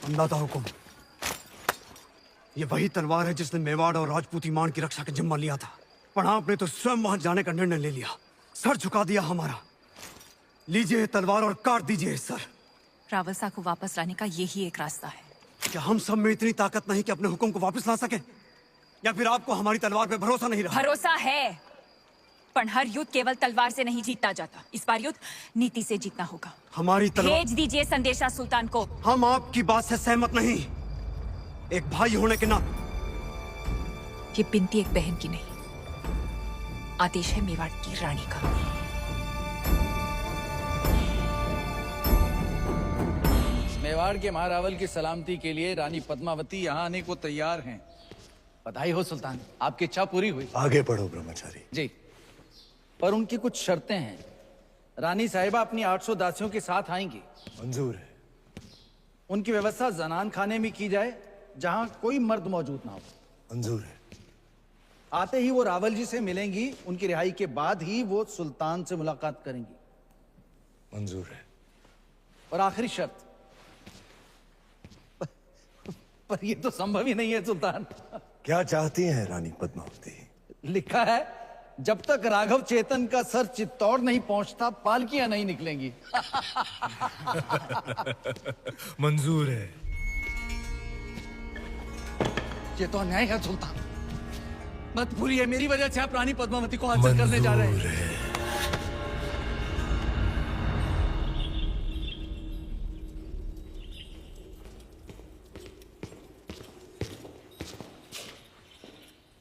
अंदाजा हुकुम, ये वही तलवार है जिसने मेवाड़ और राजपूत ईमान की रक्षा का जिम्मा लिया था, पर आपने तो स्वयं वहां जाने का निर्णय ले लिया, सर झुका दिया हमारा। लीजिए तलवार और काट दीजिए सर। रावसा को वापस लाने का यही एक रास्ता है। क्या हम सब में इतनी ताकत नहीं कि अपने हुक्म को वापस ला सके, या फिर आपको हमारी तलवार पे भरोसा नहीं रहा? भरोसा है, पर हर युद्ध केवल तलवार से नहीं जीता जाता। इस बार युद्ध नीति से जीतना होगा। हमारी तलवार भेज दीजिए संदेशा सुल्तान को। हम आपकी बात से सहमत नहीं। एक भाई होने के नाते ये बिनती एक बहन की नहीं, आदेश है मेवाड़ की रानी का। मेवाड़ के महारावल की सलामती के लिए रानी पद्मावती यहाँ आने को तैयार हैं। बधाई हो सुल्तान, आपकी इच्छा पूरी हुई। आगे बढ़ो ब्रह्मचारी जी, पर उनकी कुछ शर्तें हैं। रानी साहिबा अपनी 800 दासियों के साथ आएंगी। मंजूर है। उनकी व्यवस्था जनान खाने में की जाए, जहां कोई मर्द मौजूद ना हो। मंजूर है। आते ही वो रावल जी से मिलेंगी। उनकी रिहाई के बाद ही वो सुल्तान से मुलाकात करेंगी। मंजूर है। और आखिरी शर्त, पर ये तो संभव ही नहीं है सुल्तान। क्या चाहती हैं रानी पद्मावती? लिखा है, जब तक राघव चेतन का सर चित्तौड़ नहीं पहुंचता, पालकियां नहीं निकलेंगी। मंजूर है। ये तो अन्याय है सुल्तान। मत भूलिए, मेरी वजह से आप रानी पद्मावती को हासिल करने जा रहे हैं।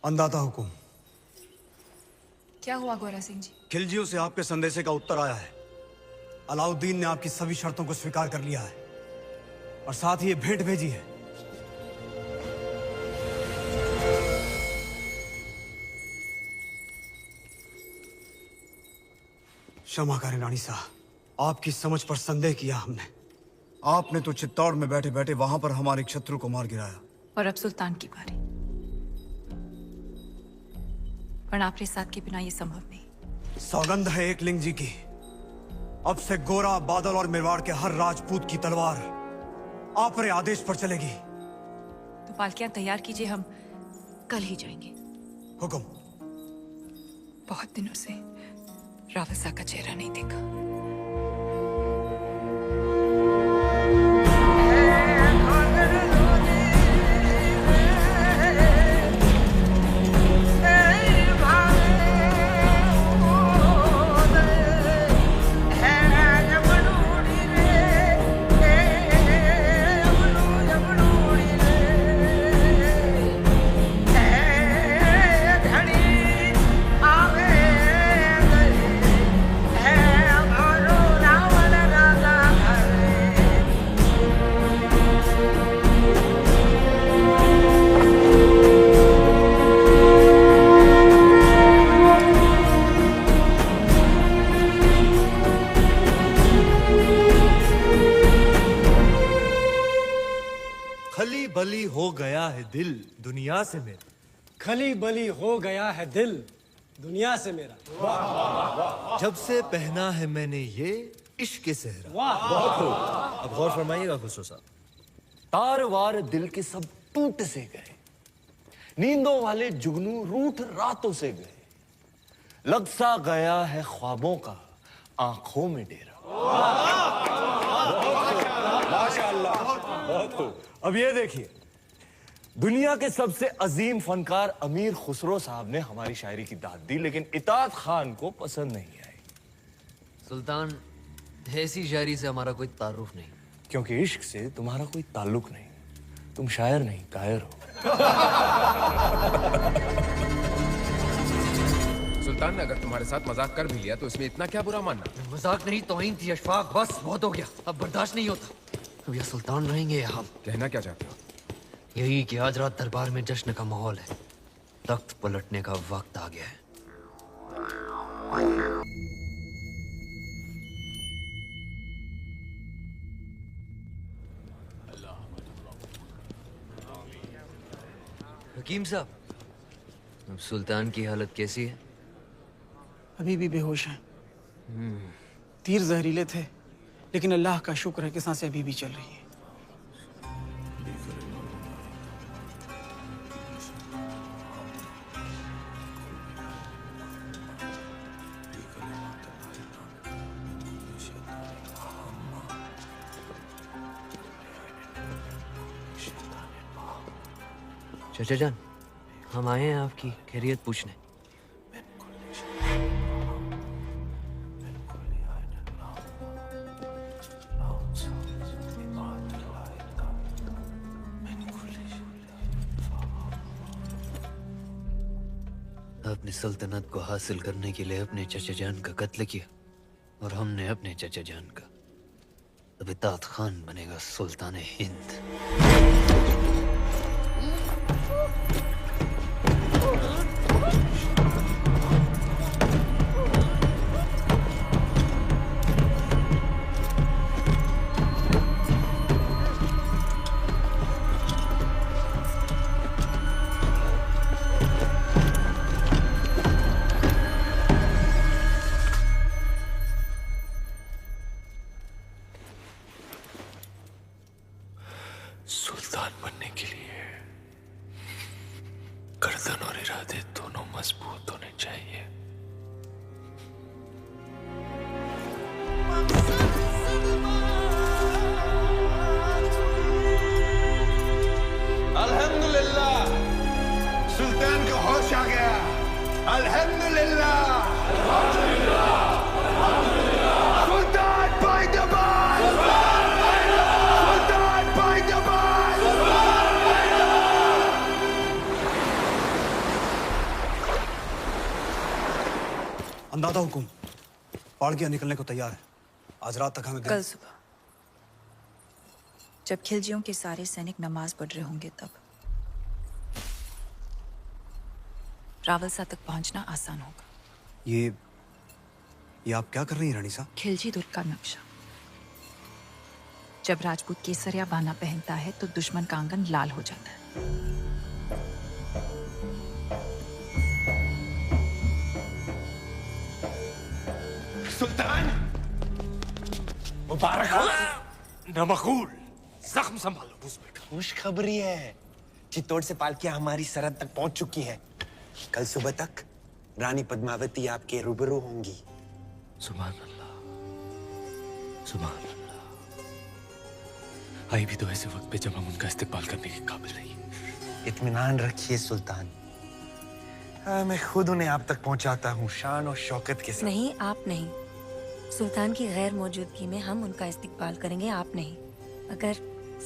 अंदाजा हुकुम। क्या हुआ गोरा सिंह जी? खिलजियों से आपके संदेशे का उत्तर आया है। अलाउद्दीन ने आपकी सभी शर्तों को स्वीकार कर लिया है और साथ ही ये भेंट भेजी है। क्षमा करें रानी साहब, आपकी समझ पर संदेह किया हमने। आपने तो चित्तौड़ में बैठे बैठे वहां पर हमारे शत्रु को मार गिराया। और अब सुल्तान की बारी। पर आपके साथ के बिना ये संभव नहीं। सौगंध है एक लिंग जी की, अब से गोरा, बादल और मेवाड़ के हर राजपूत की तलवार आप रे आदेश पर चलेगी। तो पालकियां तैयार कीजिए, हम कल ही जाएंगे। हुक्म। बहुत दिनों से रावसा का चेहरा नहीं देखा। खली बली हो गया है दिल दुनिया से मेरा। खली बली हो गया है दिल दुनिया से मेरा। जब से पहना है मैंने ये इश्क के सेहरा। वाह, अब गौर फरमाइएगा खुसरो साहब। तार वार दिल के सब टूट से गए, नींदों वाले जुगनू रूठ रातों से गए, लग सा गया है ख्वाबों का आंखों में डेरा। माशाअल्लाह, बहुत खूब। अब ये देखिए, दुनिया के सबसे अजीम फनकार अमीर खुसरो साहब ने हमारी शायरी की दाद दी, लेकिन इताद खान को पसंद नहीं आई। सुल्तान, ऐसी शायरी से हमारा कोई ताल्लुक नहीं। क्योंकि इश्क से तुम्हारा कोई ताल्लुक नहीं, तुम शायर नहीं कायर हो। सुल्तान ने अगर तुम्हारे साथ मजाक कर भी लिया तो इसमें इतना क्या बुरा मानना? मजाक नहीं, तौहीन थी अशफाक। बस बहुत हो गया, अब बर्दाश्त नहीं होता। अब यह सुल्तान रहेंगे यहाँ। कहना क्या चाहते हो? यही कि आज रात दरबार में जश्न का माहौल है, तख्त पलटने का वक्त आ गया है। हकीम साहब, अब सुल्तान की हालत कैसी है? अभी भी बेहोश हैं। तीर जहरीले थे, लेकिन अल्लाह का शुक्र है कि सांसें अभी भी चल रही हैं। चाचा जान, हम आए हैं आपकी खैरियत पूछने। आपने सल्तनत को हासिल करने के लिए अपने चाचा जान का कत्ल किया और हमने अपने चाचा जान का। अब इताद खान बनेगा सुल्तान हिंद। सुल्तान बनने के लिए गर्दन और इरादे दोनों मजबूत होने चाहिए। अल्हम्दुलिल्लाह, सुल्तान को होश आ गया। अल्हम्दुलिल्लाह, सुल्तान बाइदबान, सुल्तान बाइदबान। अंदाजा हुकुम, पाड़गिया निकलने को तैयार है। आज रात तक हमें कल सुबह जब खिलजियों के सारे सैनिक नमाज पढ़ रहे होंगे तब रावलसा तक पहुंचना आसान होगा। ये आप क्या कर रही हैं रानी साहब? खिलजी दुर्ग का नक्शा। जब राजपूत केसरिया बाना पहनता है तो दुश्मन का आंगन लाल हो जाता है। सुल्तान मुबारक हो। नमखूल, जख्म संभालो। खुशखबरी है, चित्तौड़ से पालकियां हमारी सरहद तक पहुंच चुकी हैं। कल सुबह तक रानी पद्मावती आपके रूबरू होंगी। सुभान अल्लाह, सुभान अल्लाह। आई भी तो ऐसे वक्त पे जब हम उनका इस्तेमाल करने के काबिल नहीं। इत्मीनान रखिए सुल्तान, मैं खुद उन्हें आप तक पहुंचाता हूँ शान और शौकत के साथ। नहीं, आप नहीं। सुल्तान की गैर मौजूदगी में हम उनका इस्तिकबाल करेंगे, आप नहीं। अगर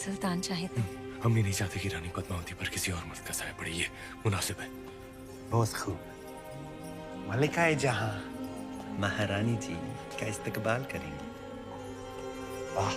सुल्तान चाहे तो। हम भी नहीं चाहते कि रानी पद्मावती पर किसी और मर्द का साया पड़े। ये मुनासिब है। बहुत खूब। मलिकाए जहां महारानी जी का इस्तकबाल करेंगे। वाह।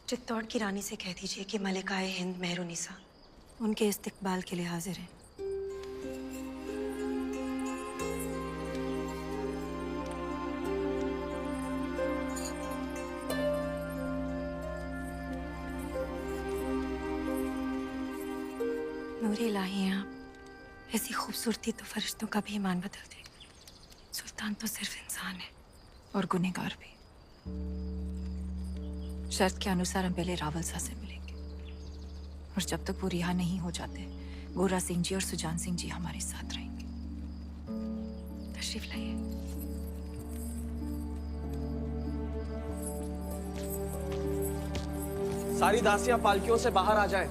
चित्तौड़ की रानी से कह दीजिए कि मलिकाए हिंद मेहरुनिसा उनके इस्तकबाल के लिए हाजिर है। नूरे इलाही हैं आप। ऐसी खूबसूरती तो फरिश्तों का भी ईमान बदल दे। सुल्तान तो सिर्फ इंसान है और गुनहगार भी। शर्त के अनुसार हम पहले रावलसा से मिलेंगे और जब तक वो रिहा नहीं हो जाते गोरा सिंह जी और सुजान सिंह जी हमारे साथ रहेंगे। तशरीफ लाइए। सारी दासियां पालकियों से बाहर आ जाएं।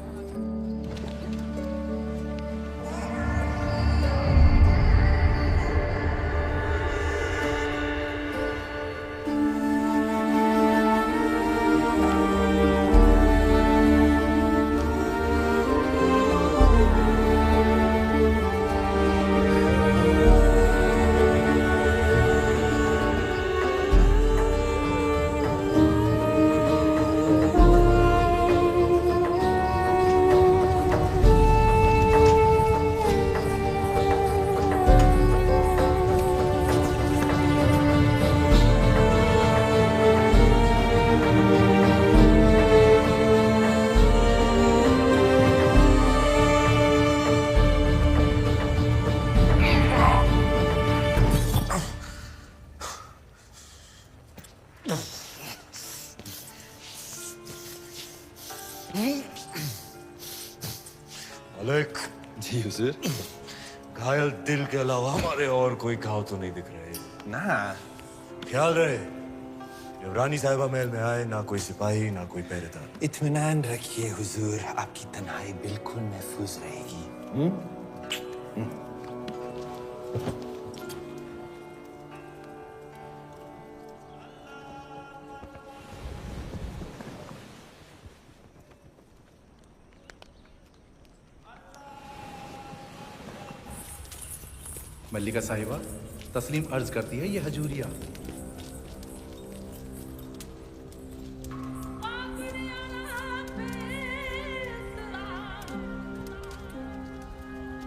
हुजूर। घायल दिल के अलावा हमारे और कोई घाव तो नहीं दिख रहे। ना ख्याल रहे, जब रानी साहिबा महल में आए ना कोई सिपाही ना कोई पहरेदार। इत्मीनान रखिए हुजूर, आपकी तन्हाई बिल्कुल महफूज रहेगी। मल्लिका साहिबा, तस्लीम अर्ज करती है ये हजूरिया।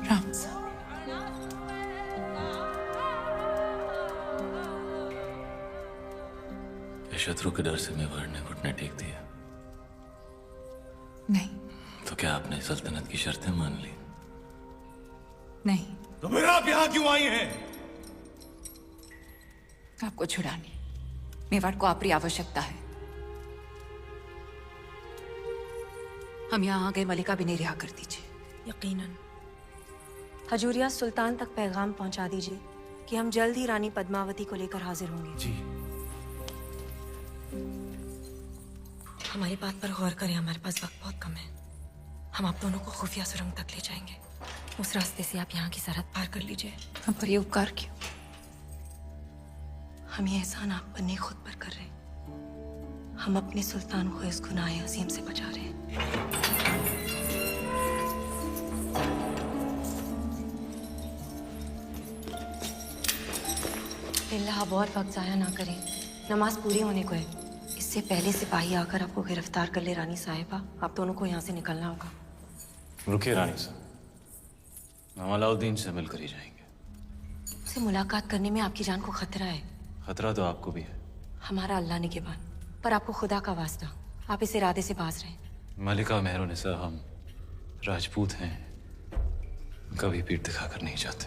राम साहब, शत्रु के डर से मेवाड़ ने घुटने टेक दिया। नहीं तो क्या आपने सल्तनत की शर्तें मान ली? नहीं, तो फिर आप यहाँ क्यों आई हैं? आपको छुड़ाने मेवाड़ को आपकी आवश्यकता है। हम यहाँ आ गए, मलिका भी नहीं रिहा कर दीजिए। यकीनन। हजूरिया, सुल्तान तक पैगाम पहुंचा दीजिए कि हम जल्द ही रानी पद्मावती को लेकर हाजिर होंगे। जी। हमारी बात पर गौर करें, हमारे पास वक्त बहुत कम है। हम आप दोनों को खुफिया सुरंग तक ले जाएंगे। उस रास्ते से आप यहाँ की सरहद पार कर लीजिए। हम पर ये उपकार क्यों? हम ये एहसान आप पर नहीं, खुद पर कर रहे हैं। हम अपने सुल्तान को इस गुनाह अजीम से बचा रहे हैं। बिल्लाह, अब और वक्त जाया ना करें, नमाज पूरी होने को है। इससे पहले सिपाही आकर आपको गिरफ्तार कर ले रानी साहिबा, आप दोनों को यहाँ से निकलना होगा। रुकिए रानी साहब, हम अलाउद्दीन से मिलकर ही जाएंगे। उससे मुलाकात करने में आपकी जान को खतरा है। खतरा तो आपको भी है। हमारा अल्लाह निगहबान, पर आपको खुदा का वास्ता, आप इस इरादे से बाज रहे हैं। मलिका मेहरुनिसा, हम राजपूत हैं, कभी पीठ दिखाकर नहीं जाते।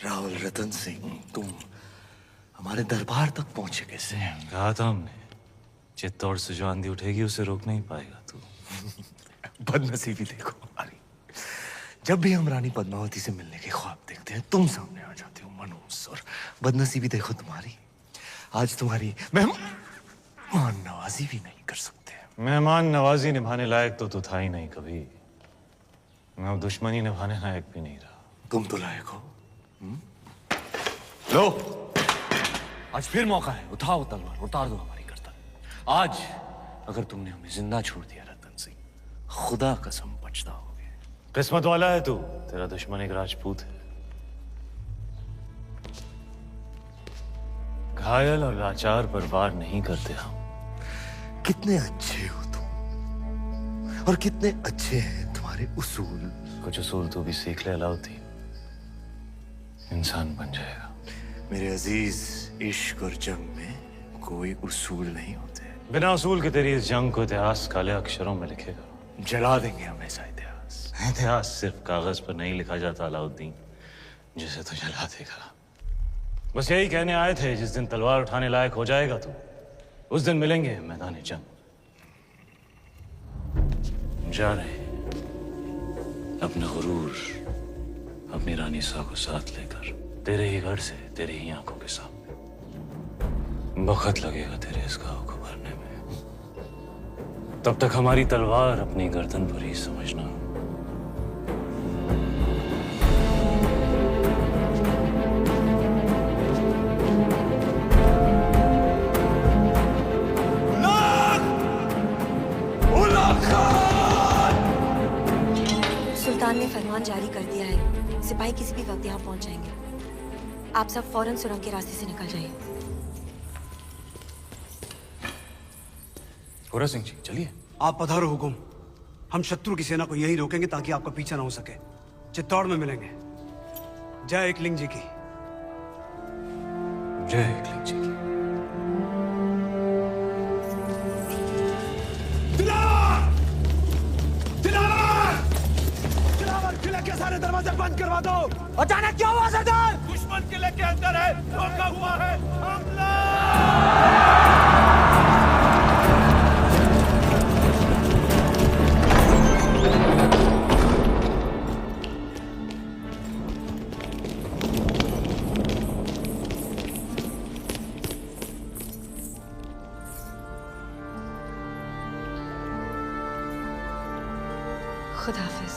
रावल रतन सिंह, तुम हमारे दरबार तक पहुंचे कैसे? कहा था हमने, चित्तौड़ से जो आंधी उठेगी उसे रोक नहीं पाएगा तू। बदनसीबी देखो हमारी, जब भी हम रानी पद्मावती से मिलने के ख्वाब देखते हैं तुम सामने आ जाते हो मनहूस। और बदनसीबी देखो तुम्हारी, आज तुम्हारी मेहमान नवाजी भी नहीं कर सकते। मेहमान नवाजी निभाने लायक तो तू था ही नहीं कभी। मैं अब दुश्मनी निभाने लायक भी नहीं रहा। तुम तो लायक हो। लो, आज फिर मौका है, उठाओ तलवार, उतार दो हमारी गर्दन। आज अगर तुमने हमें जिंदा छोड़ दिया रतन सिंह, खुदा कसम पछताओगे। किस्मत वाला है तू, तेरा दुश्मन एक राजपूत है। घायल और लाचार पर वार नहीं करते हम। कितने अच्छे हो तुम, और कितने अच्छे हैं तुम्हारे उसूल। कुछ उसूल तो भी सीख ले अलाउद्दीन, इंसान बन जाएगा। मेरे अजीज, इश्क और जंग में कोई उसूल नहीं होते। बिना उसूल के तेरी इस जंग को इतिहास काले अक्षरों में लिखेगा। जला देंगे हम ऐसा इतिहास। इतिहास सिर्फ कागज पर नहीं लिखा जाता अलाउद्दीन, जिसे तो जला देगा। बस यही कहने आए थे, जिस दिन तलवार उठाने लायक हो जाएगा तू, उस दिन मिलेंगे मैदान जंग। जा रहे अपने गुरूर, अपनी रानी सा को साथ लेकर, तेरे ही घर से, तेरे ही आंखों के सामने। वक्त लगेगा तेरे इस घाव को भरने में। तब तक हमारी तलवार अपनी गर्दन पर ही समझना। सुल्तान ने फरमान जारी कर दिया है, सिपाही किसी भी वक्त यहाँ पहुंच जाएंगे। आप सब फौरन सुरंग के रास्ते से निकल जाइए। गोरा सिंह जी चलिए। आप पधारो हुकुम। हम शत्रु की सेना को यही रोकेंगे ताकि आपका पीछा ना हो सके। चित्तौड़ में मिलेंगे। जय एकलिंग जी की। जय एकलिंग जी की। दिलावर किले के सारे दरवाजे बंद करवा दो। अचानक क्या हुआ सरदार? दुश्मन किले के अंदर है, रोका हुआ है। हमला! खुदाफिज।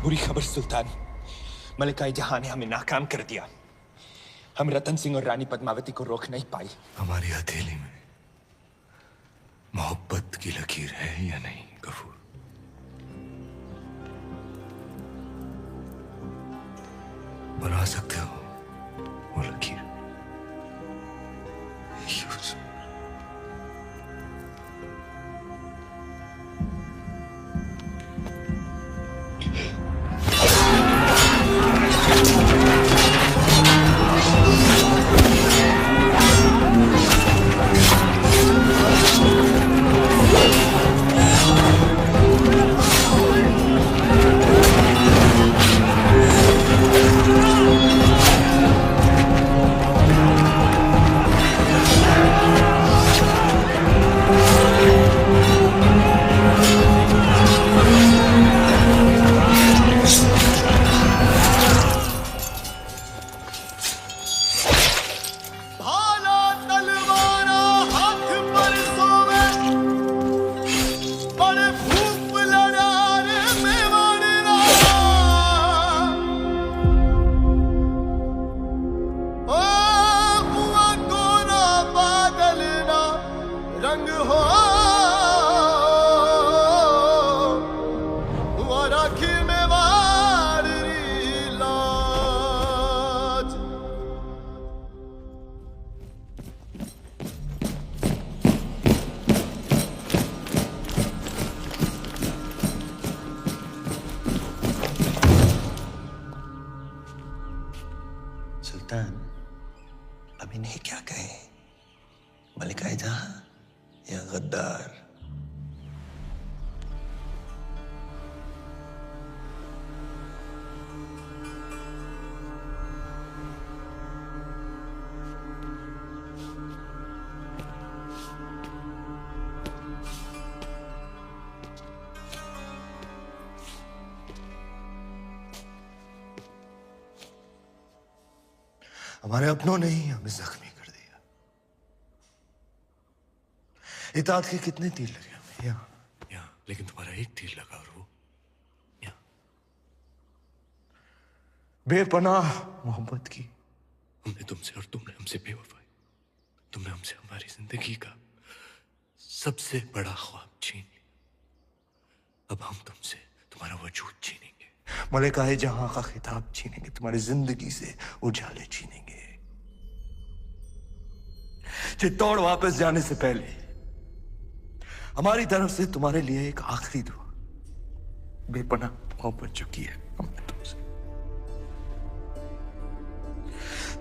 बुरी खबर सुल्तान, मलिका जहां ने हमें नाकाम कर दिया। हम रतन सिंह और रानी पद्मावती को रोक नहीं पाई। हमारी हथेली में मोहब्बत की लकीर है या नहीं गफूर? बना सकते हो वो लकीर? यूसुफ। सुल्तान, अब इन्हें क्या कहें? मलिका जहां या गद्दार? हमारे अपनों ने ही हमें जख्मी कर दिया। इताअत के कितने तीर लगे हमें? यहाँ, लेकिन तुम्हारा एक तीर लगा और वो यहाँ। बेपनाह मोहब्बत की हमने तुमसे और तुमने हमसे बेवफाई। तुमने हमसे हमारी जिंदगी का सबसे बड़ा ख्वाब छीन लिया। अब हम तुमसे तुम्हारा वजूद छीनेंगे। मलिका जहां का खिताब छीनेंगे, तुम्हारी जिंदगी से उजाले छीनेंगे। चित्तौड़ वापस जाने से पहले हमारी तरफ से तुम्हारे लिए एक आखिरी दुआ। बेपनाह मोहब्बत जो की है हमने तुमसे।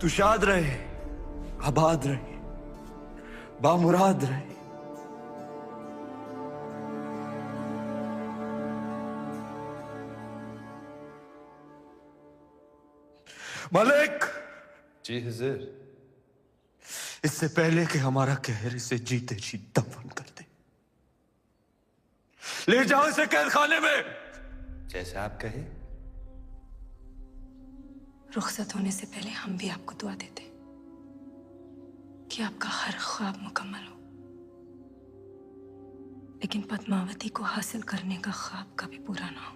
तू शाद रहे, आबाद रहे, बामुराद रहे। मलिक। जी हुजूर। इससे पहले कि हमारा कहर इसे जीते जी दफन कर दे, ले जाओ इसे कैद खाने में। जैसे आप कहे। रुखसत होने से पहले हम भी आपको दुआ देते कि आपका हर ख्वाब मुकम्मल हो, लेकिन पद्मावती को हासिल करने का ख्वाब कभी पूरा ना हो।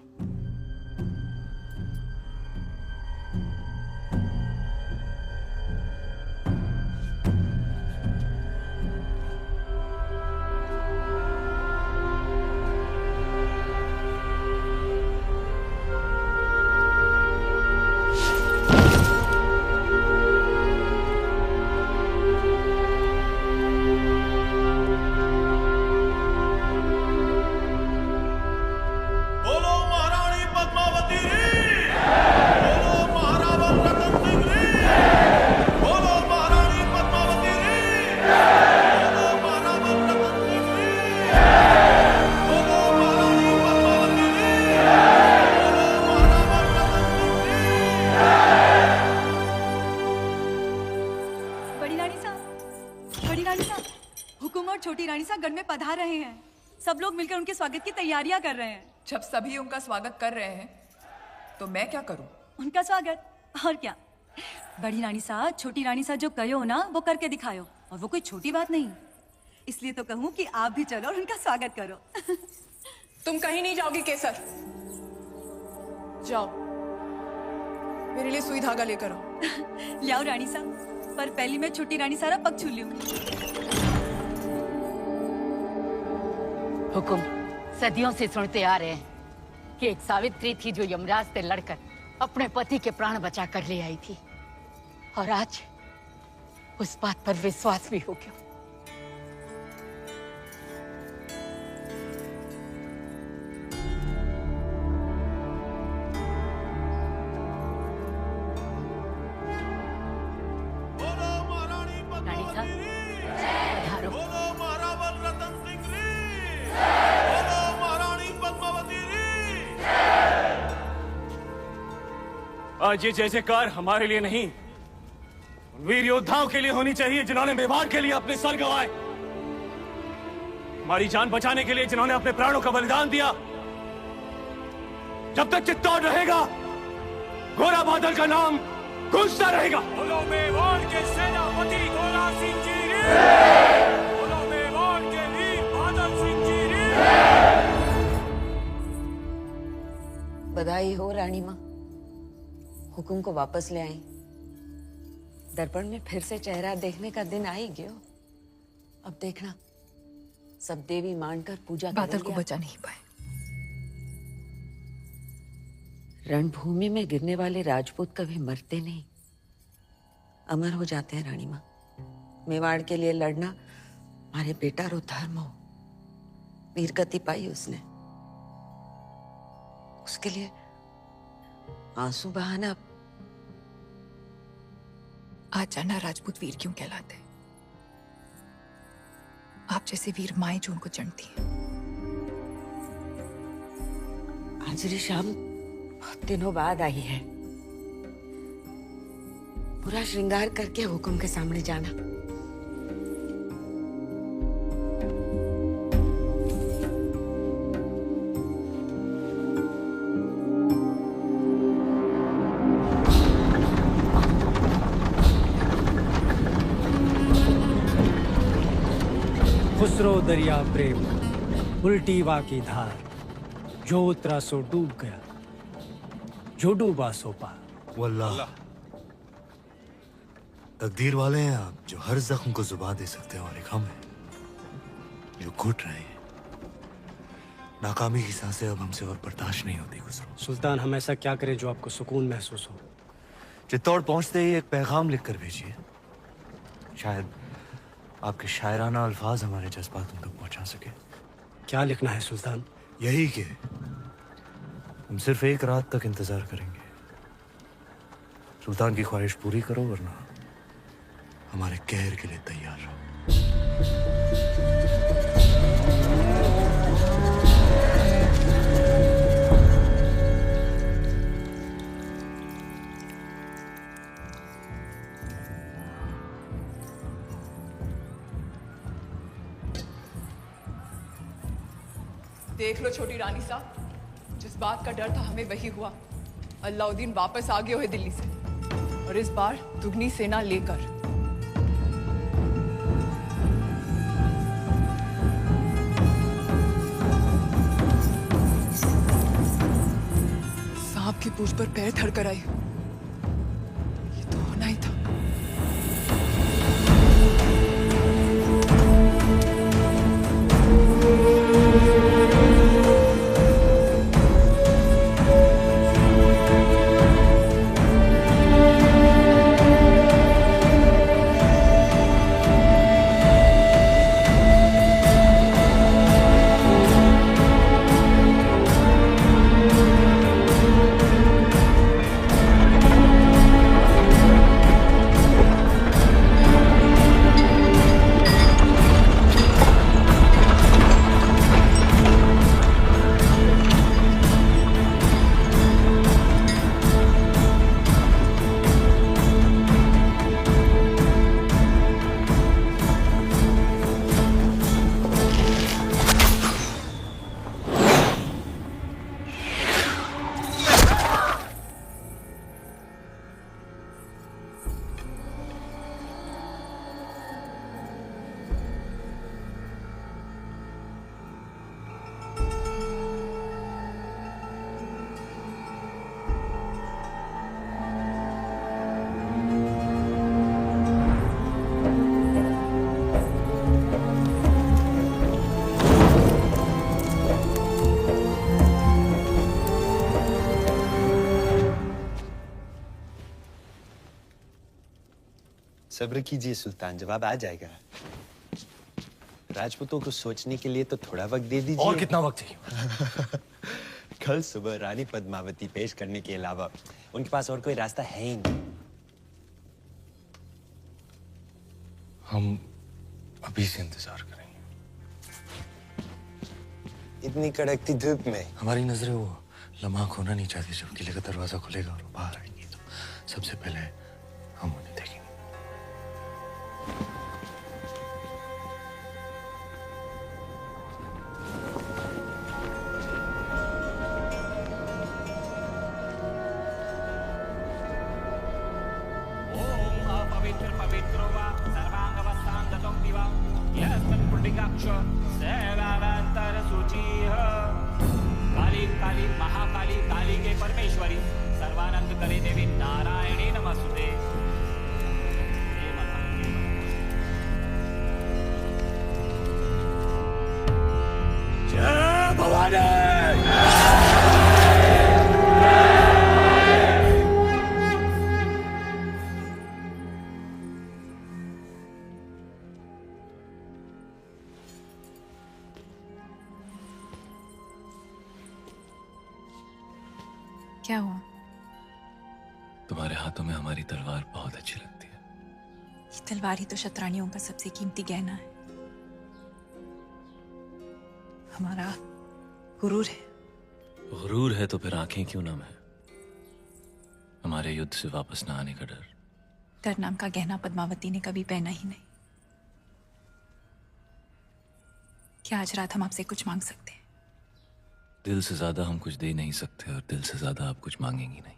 बोलो महारानी पद्मावती बोलो महारावल रतन सिंह बोलो महारानी पद्मावती बोलो महारावल रतन सिंह बोलो महारानी पद्मावती बोलो महारावल रतन बड़ी रानी साहब, बड़ी रानी साहब, हुकुम और छोटी रानी साहब गढ़ में पधार रहे हैं। सब लोग मिलकर उनके स्वागत की तैयारियां कर रहे हैं। जब सभी उनका स्वागत कर रहे हैं तो मैं क्या करूं? उनका स्वागत और क्या। बड़ी रानी साहब, छोटी रानी साहब जो कहो ना वो करके दिखाओ, और वो कोई छोटी बात नहीं। इसलिए तो कहूँ कि आप भी चलो और उनका स्वागत करो। तुम कहीं नहीं जाओगी केसर। जाओ मेरे लिए सुई धागा लेकर आओ। ले आओ रानी साहब, पर पहली मैं छोटी रानी साहब पग छू लूं। हुकुम सदियों से सुनते आ रहे हैं कि एक सावित्री थी जो यमराज से लड़कर अपने पति के प्राण बचा कर ले आई थी, और आज उस बात पर विश्वास भी हो गया। बोलो महारानी पद्मावती बोलो महारावल रतन सिंह बोलो महारानी पद्मावती आज ये जय जयकार हमारे लिए नहीं, उन वीर योद्धाओं के लिए होनी चाहिए जिन्होंने मेवाड़ के लिए अपने सर गंवाए, हमारी जान बचाने के लिए जिन्होंने अपने प्राणों का बलिदान दिया। जब तक चित्तौड़ रहेगा, गोरा बादल का नाम गूंजता रहेगा। बोलो मेवाड़ के सेनापति गोरा सिंह जी बोलो मेवाड़ के वीर बादल सिंह जी बधाई हो रानी माँ, हुकुम को वापस ले आई। दर्पण में फिर से चेहरा देखने का दिन आ ही गयो। अब देखना सब देवी मानकर पूजा बादल को बचा नहीं पाए। रणभूमि में गिरने वाले राजपूत कभी मरते नहीं, अमर हो जाते हैं रानी माँ। मेवाड़ के लिए लड़ना हमारे बेटा रो धर्म हो। वीरगति पाई उसने, उसके लिए आंसू बहाना। आज जानना राजपूत वीर क्यों कहलाते हैं। आप जैसे वीर माए जो उनको चढ़ती हैं। आज री शाम बहुत दिनों बाद आई है। पूरा श्रृंगार करके हुकुम के सामने जाना। खुसरो दरिया प्रेम उल्टी वा की धार, जो उतरा सो डूब गया, जो डूबा सो पार। वल्लाह तकदीर वाले हैं आप, जो हर जख्म को जुबान दे सकते हैं, और एक हम हैं जो घुट रहे हैं। नाकामी की सांसें अब हमसे और बर्दाश्त नहीं होती खुसरो। सुल्तान, हम ऐसा क्या करें जो आपको सुकून महसूस हो। चित्तौड़ पहुंचते ही एक पैगाम लिख कर भेजिए, शायद आपके शायराना अल्फाज हमारे जज्बात उन तक पहुंचा सके। क्या लिखना है सुल्तान? यही कि हम सिर्फ एक रात तक इंतजार करेंगे। सुल्तान की ख्वाहिश पूरी करो, वरना हमारे कहर के लिए तैयार रहो। देख लो छोटी रानी साहब, जिस बात का डर था हमें वही हुआ। अलाउद्दीन वापस आ गए हुए दिल्ली से, और इस बार दुगनी सेना लेकर। सांप की पूंछ पर पैर थड़कर आई। ये तो होना ही था। सब्र कीजिए सुल्तान, जवाब आ जाएगा। राजपूतों को सोचने के लिए तो थोड़ा वक्त दे दीजिए। और कितना वक्त चाहिए? कल सुबह रानी पद्मावती पेश करने के अलावा उनके पास और कोई रास्ता है ही नहीं। हम अभी से इंतजार करेंगे। इतनी कड़कती धूप में हमारी नजरें वो लम्हा खोना नहीं चाहती जब किले का दरवाजा खुलेगा और वो बाहर आएंगे, तो सबसे पहले हम उन्हें देखेंगे। काली काली महाकाली काली के परमेश्वरी सर्वानंद करे देवी नारायणी नमस्ते। जय भवानी। क्या हुआ? तुम्हारे हाथों में हमारी तलवार बहुत अच्छी लगती है। ये तलवार ही तो शतरानियों का सबसे कीमती गहना है, हमारा गुरूर है। गुरूर है तो फिर आंखें क्यों नम है? हमारे युद्ध से वापस ना आने का डर। डर नाम का गहना पद्मावती ने कभी पहना ही नहीं। क्या आज रात हम आपसे कुछ मांग सकते हैं? दिल से ज्यादा हम कुछ दे नहीं सकते और दिल से ज्यादा आप कुछ मांगेंगी नहीं।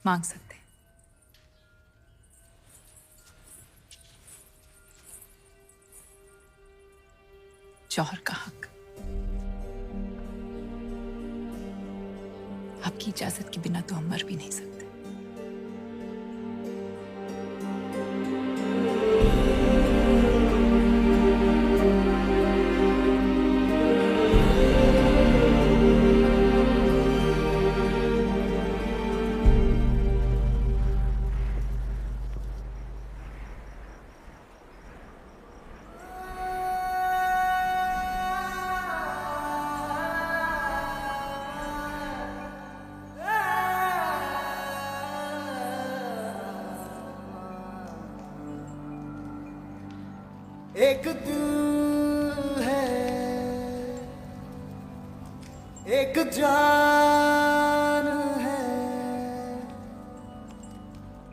मांग सकते हैं। जौहर का हक। आपकी इजाजत के बिना तो हम मर भी नहीं सकते। एक तू है, एक जान है,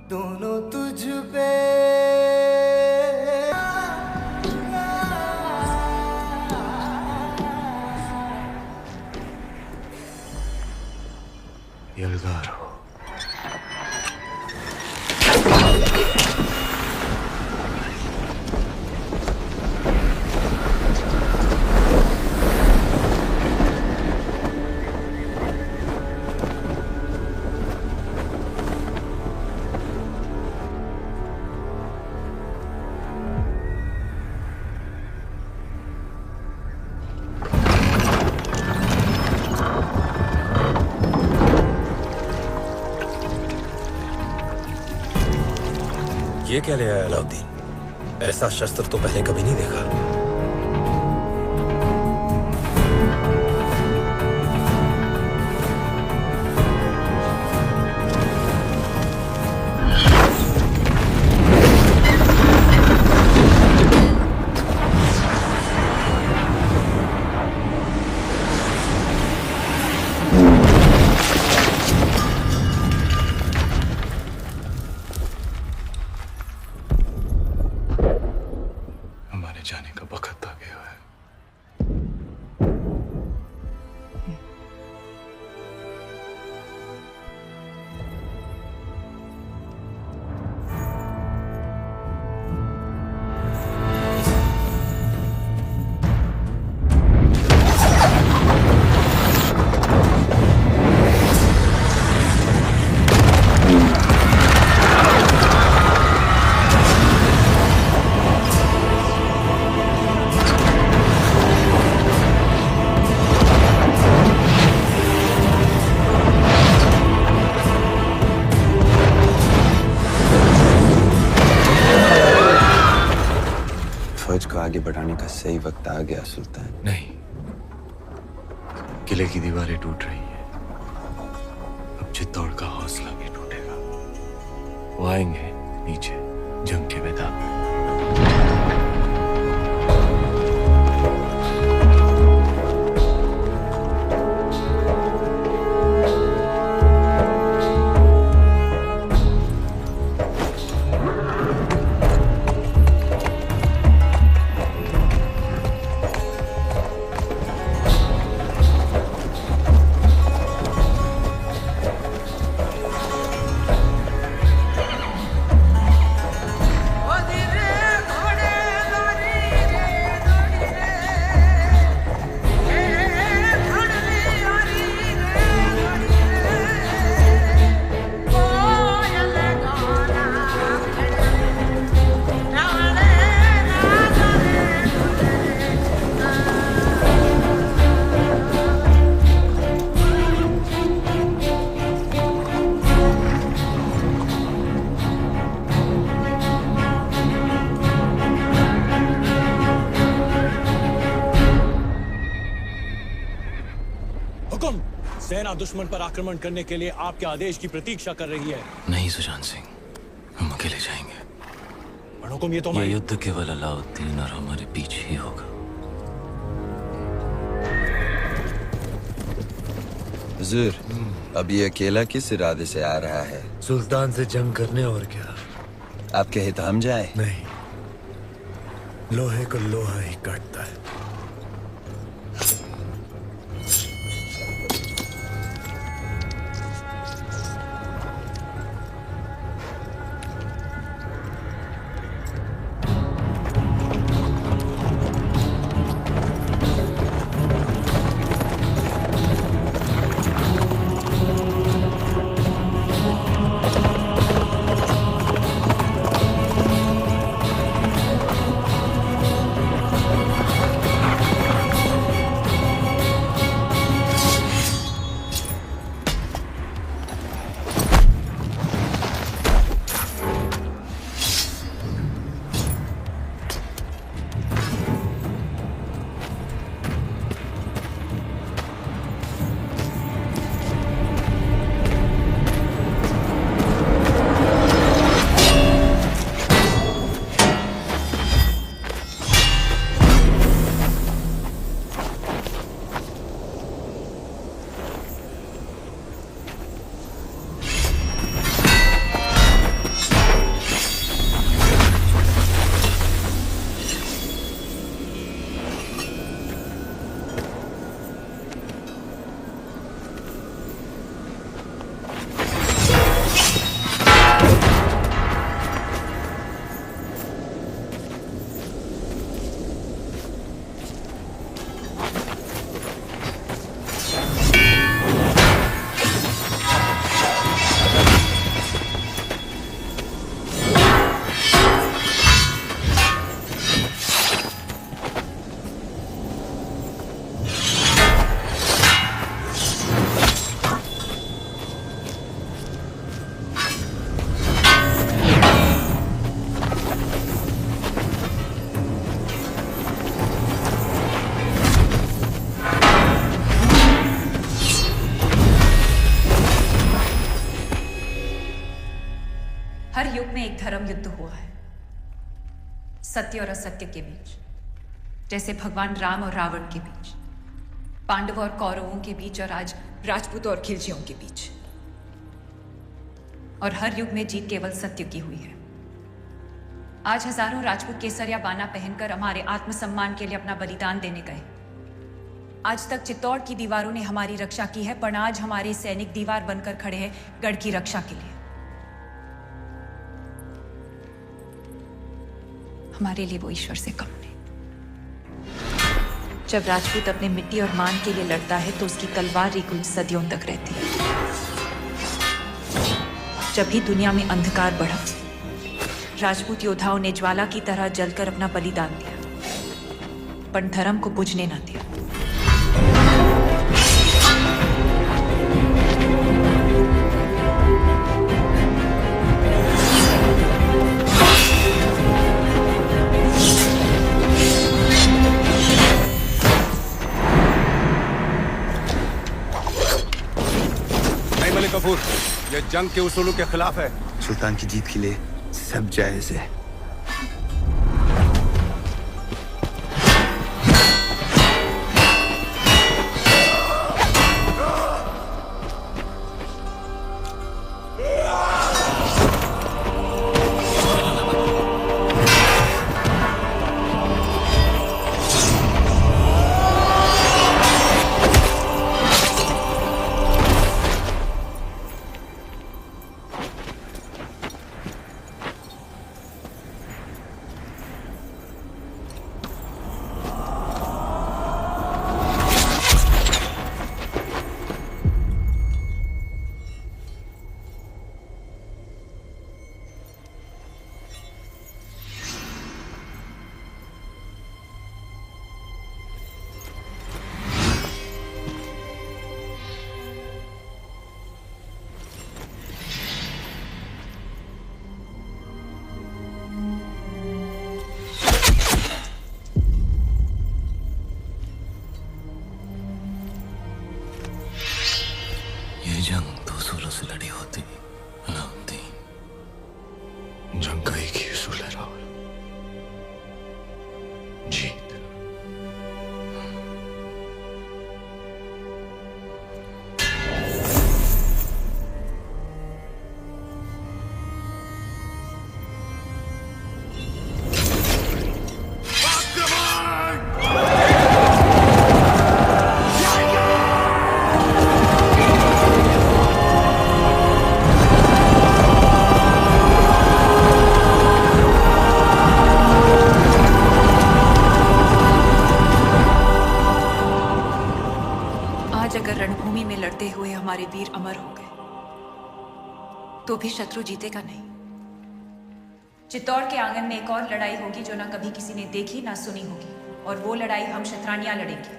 दोनों तुझ पे यलगार हो। ये क्या ले आया अलाउद्दीन? ऐसा शस्त्र तो पहले कभी नहीं देखा। जाने का वक्त आ गया है। फौज को आगे बढ़ाने का सही वक्त आ गया सुल्तान। नहीं, किले की दीवारें टूट रही हैं। अब चित्तौड़ का हौसला भी टूटेगा। वो आएंगे नीचे जंग के मैदान में। सेना दुश्मन पर आक्रमण करने के लिए आपके आदेश की प्रतीक्षा कर रही है। नहीं सुजान सिंह, हम अकेले जाएंगे। पर हुकुम ये तो ये युद्ध केवल अलाउद्दीन और हमारे पीछे ही होगा। हुजूर, अब ये अकेला किस इरादे से आ रहा है? सुल्तान से जंग करने, और क्या। आप कहे तो हम जाए? नहीं, लोहे को लोहा ही काटता है। हर युग में एक धर्म युद्ध हुआ है, सत्य और असत्य के बीच, जैसे भगवान राम और रावण के बीच, पांडवों और कौरवों के बीच, और आज राजपूतों और खिलजियों के बीच। और हर युग में जीत केवल सत्य की हुई है। आज हजारों राजपूत केसरिया बाना पहनकर हमारे आत्मसम्मान के लिए अपना बलिदान देने गए। आज तक चित्तौड़ की दीवारों ने हमारी रक्षा की है, पर आज हमारे सैनिक दीवार बनकर खड़े हैं गढ़ की रक्षा के लिए। हमारे लिए वो ईश्वर से कम नहीं। जब राजपूत अपने मिट्टी और मान के लिए लड़ता है तो उसकी तलवार रिकुल सदियों तक रहती है। जब भी दुनिया में अंधकार बढ़ा, राजपूत योद्धाओं ने ज्वाला की तरह जलकर अपना बलिदान दिया, पर धर्म को बुझने न दिया। कपूर, ये जंग के उसूलों के खिलाफ है। सुल्तान की जीत के लिए सब जायज है। ये जंग 2 सूलों से लड़ी होती अलाउद्दीन। जंग का एक ही उसूल है राहुल, जीत। अगर रणभूमि में लड़ते हुए हमारे वीर अमर हो गए तो भी शत्रु जीतेगा नहीं। चित्तौड़ के आंगन में एक और लड़ाई होगी जो ना कभी किसी ने देखी ना सुनी होगी, और वो लड़ाई हम क्षत्रानियां लड़ेंगे।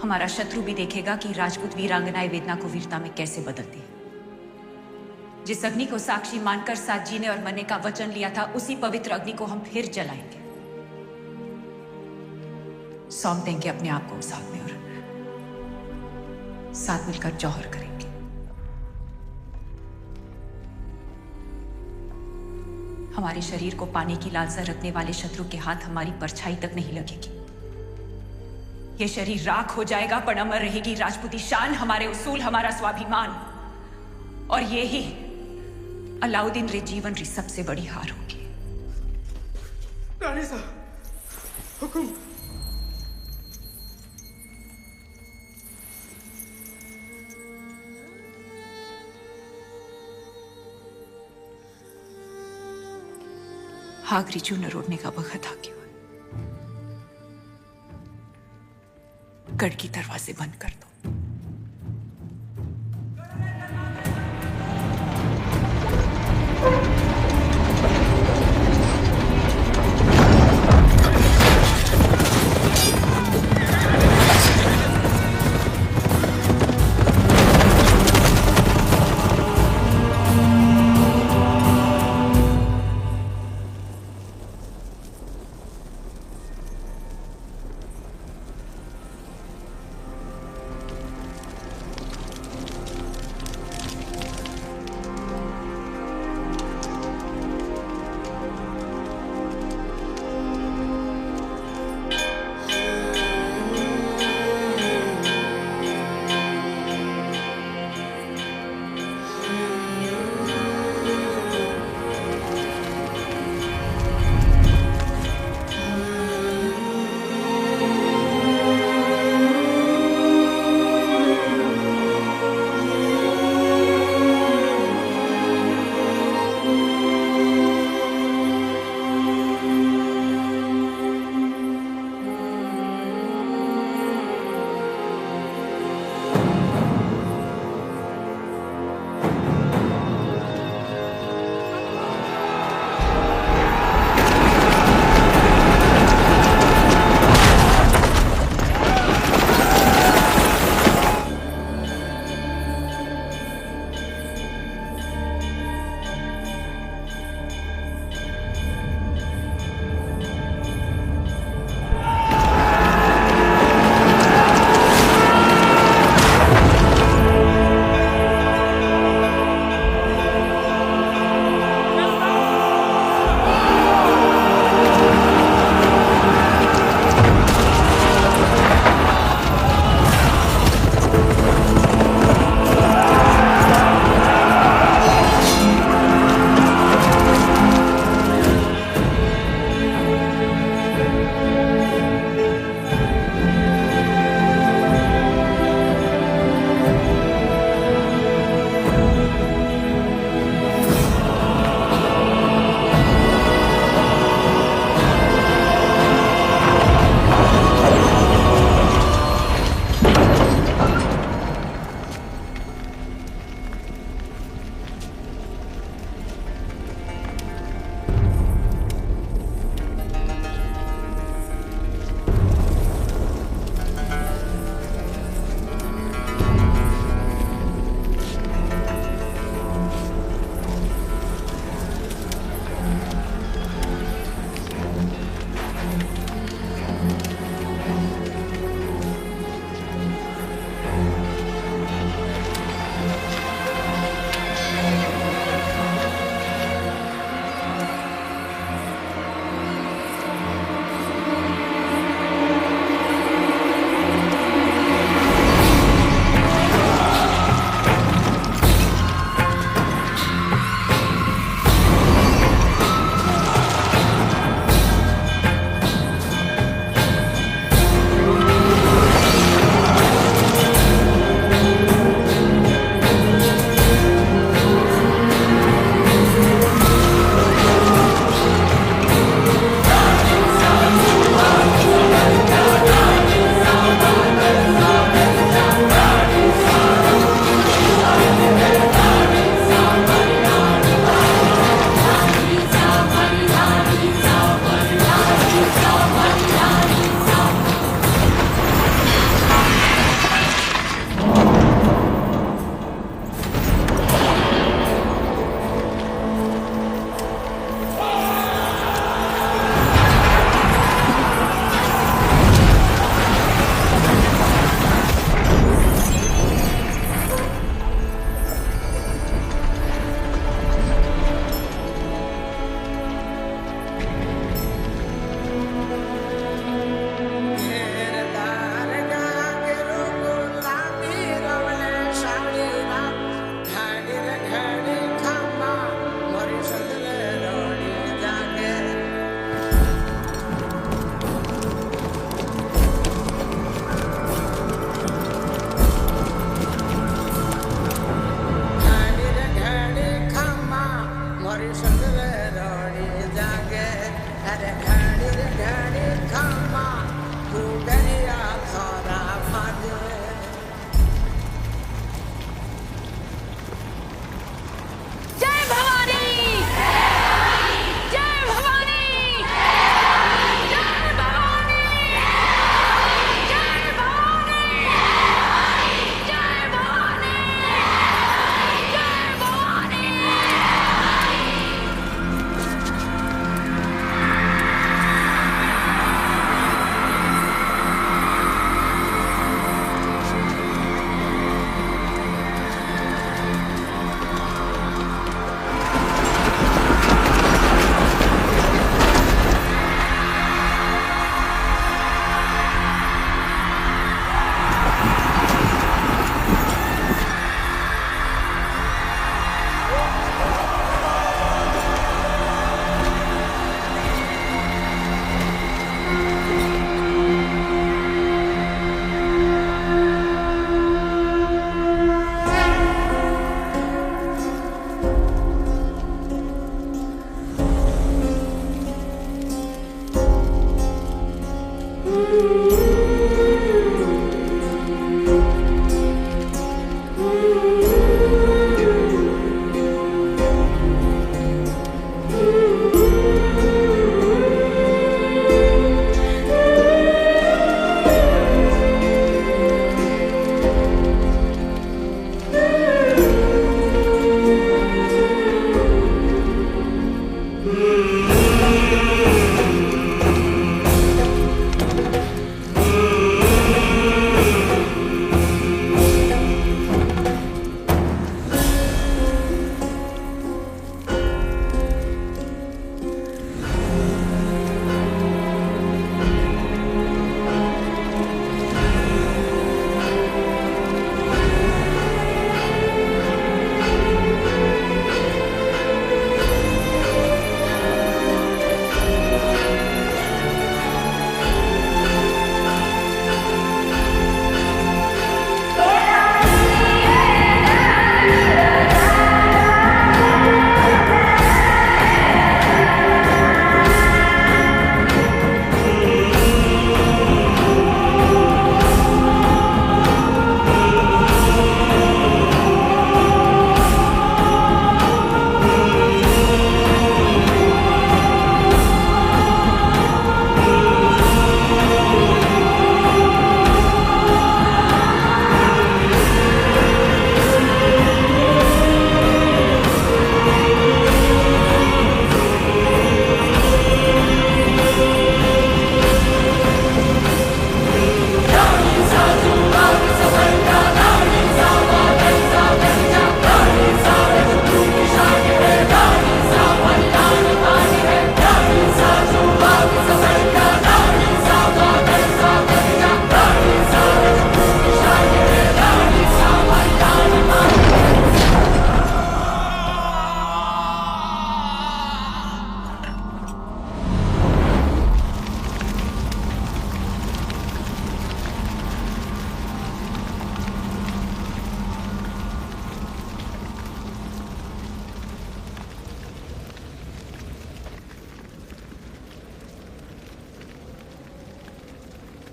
हमारा शत्रु भी देखेगा कि राजपूत वीरांगनाएं वेदना को वीरता में कैसे बदलती है। जिस अग्नि को साक्षी मानकर साथ जीने और मरने का वचन लिया था, उसी पवित्र अग्नि को हम फिर जलाएंगे। सौंप देंगे अपने आप को उस आग में और साथ मिलकर जौहर करेंगे। हमारे शरीर को पाने की लालसा रखने वाले शत्रु के हाथ हमारी परछाई तक नहीं लगेगी। ये शरीर राख हो जाएगा, पर अमर रहेगी राजपूती शान, हमारे उसूल, हमारा स्वाभिमान। और ये ही अलाउद्दीन रे जीवन री सबसे बड़ी हार होगी। रानी साहब, हुकुम। आखिरी चूर्ण रोड़ने का वक्त आ गया। गढ़ की दरवाजे बंद कर दो।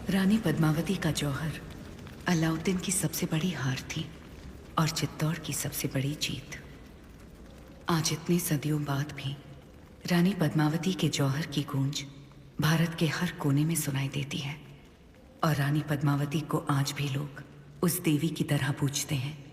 रानी पद्मावती का जौहर अलाउद्दीन की सबसे बड़ी हार थी और चित्तौड़ की सबसे बड़ी जीत। आज इतने सदियों बाद भी रानी पद्मावती के जौहर की गूंज भारत के हर कोने में सुनाई देती है और रानी पद्मावती को आज भी लोग उस देवी की तरह पूजते हैं